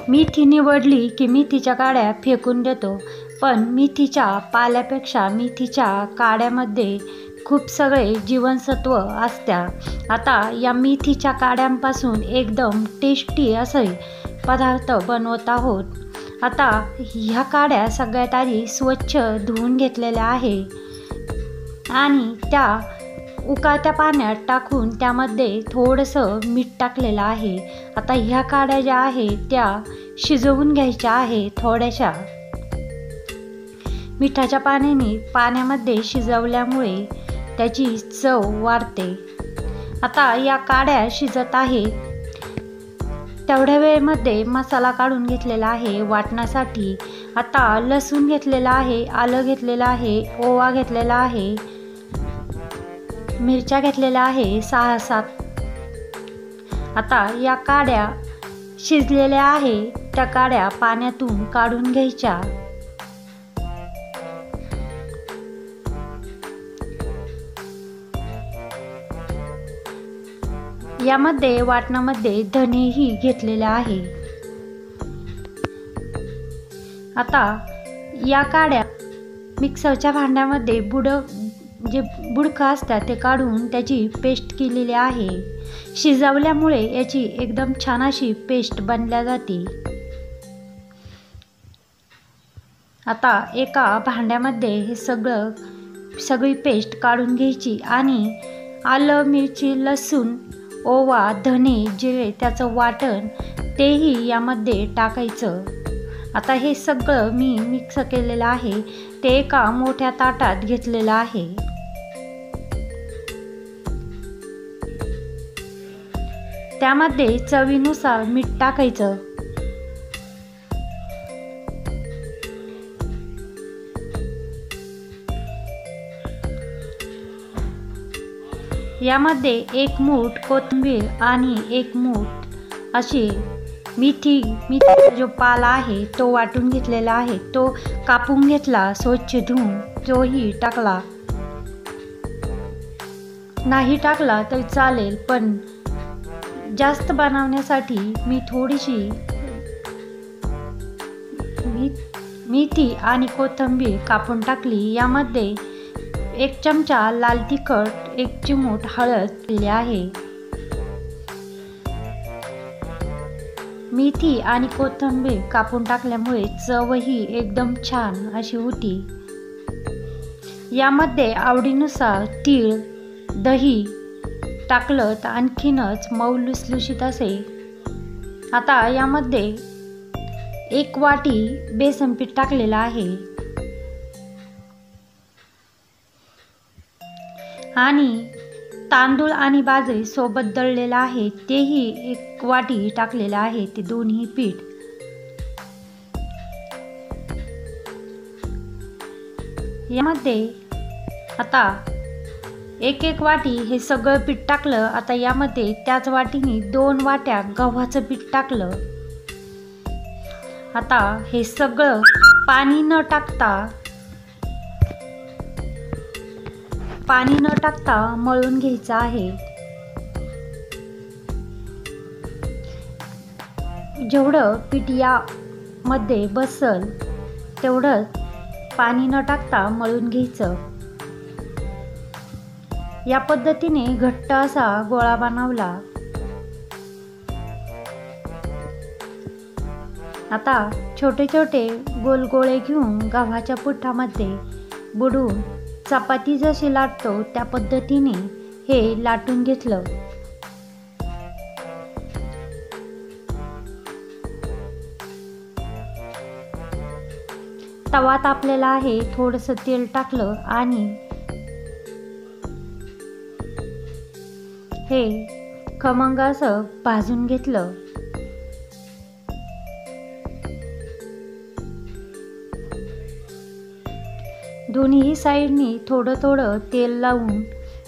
मेथी निवडली की मेथीच्या काड्या फेकून देतो, पण मेथीच्या पाल्यापेक्षा मेथीच्या काड्यामध्ये खूप सगळे जीवनसत्व असतात। आता या मेथीच्या काड्यांपासून एकदम टेस्टी असे पदार्थ बनवत आहोत। आता ह्या काड्या सगळ्यात आधी स्वच्छ धुवून घेतलेल्या आहे आणि त्या उकळत्या पाण्यात टाकून त्यामध्ये थोडंसं मीठ टाकलेलं आहे। आता ह्या काड्या ज्या आहेत त्या शिजवून घ्यायच्या आहे थोड्याशा मिठाच्या पाण्यामध्ये शिजवल्यामुळे त्याची चव वाढते। आता या काड्या शिजत आहे तेवढ्या वेळेमध्ये मसाला काढून घेतलेला आहे वाटण्यासाठी। आता लसूण घेतलेला आहे, आलं घेतलेलं आहे, ओवा घेतलेला आहे, मिरच्या घेतलेल्या आहे 6-7। आता या काड्या शिजलेल्या आहे त्या काड्या पाण्यातून काढून घ्यायच्या। यामध्ये वाटणामध्ये धनेही घेतलेले आहे। आता या काड्या मिक्सरच्या भांड्यामध्ये जे बुडकं असतात ते काढून त्याची पेस्ट केलेली आहे। शिजवल्यामुळे याची एकदम छान अशी पेस्ट बनल्या जाते। आता एका भांड्यामध्ये हे सगळी पेस्ट काढून घ्यायची आणि आलं, मिरची, लसूण, ओवा, धने, जिरे त्याचं वाटण तेही यामध्ये टाकायचं। आता हे सगळं मी मिक्स केलेलं आहे ते एका मोठ्या ताटात घेतलेलं आहे। त्यामध्ये चवीनुसार मीठ टाकायचं। यामध्ये 1 मूठ कोथिंबीर आणि 1 मूठ अशी मेथीचा जो पाला आहे तो वाटून घेतलेला आहे, तो कापून घेतला स्वच्छ धुवून, तोही टाकला। नाही टाकला तरी चालेल, पण जास्त बनवण्यासाठी मी थोडीशी मेथी आणि कोथिंबीर कापून टाकली। यामध्ये 1 चमचा लाल तिखट, 1 चिमूट हळद दिली आहे। मेथी आणि कोथिंबीर कापून टाकल्यामुळे चवही एकदम छान अशी होती। यामध्ये आवडीनुसार तीळ, दही टाकलं तर आणखीनच मऊ लुसलुशीत असे। आता यामध्ये 1 वाटी बेसन पीठ टाकलेलं आहे आणि तांदूळ आणि बाजरी सोबत दळलेला आहे तेही 1 वाटी टाकलेलं आहे, ते दोन्ही पीठ। यामध्ये आता 1 वाटी हे सगळं पीठ टाकलं। आता यामध्ये त्याच वाटीने 2 वाट्या गव्हाचं पीठ टाकलं। आता हे सगळं पाणी न टाकता मळून घ्यायचं आहे। जेवढं पीठ यामध्ये बसल तेवढं पाणी न टाकता मळून घ्यायचं। या पद्धतीने घट्ट असा गोळा बनवला। आता छोटे छोटे गोल गोळे घेऊन गव्हाच्या पिठामध्ये बुडवून चपाती जशी लाटतो त्या पद्धतीने हे लाटून घेतलं। तवा तापलेला आहे, थोडंसं तेल टाकलं आणि हे खमंग असं भाजून घेतलं। दोन्ही साईडनी थोडं थोडं तेल लावून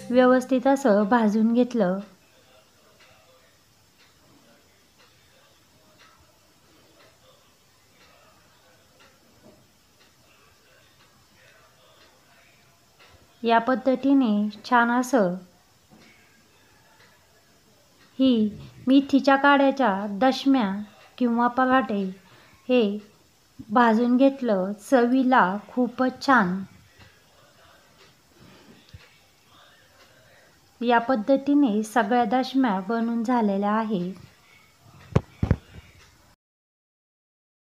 व्यवस्थित असं भाजून घेतलं। या पद्धतीने छान असं ही मेथीच्या काड्याच्या दशम्या किंवा पराठे हे भाजून घेतलं, चवीला खूपच छान. या पद्धतीने सगळ्या दशम्या बनून झालेल्या आहे.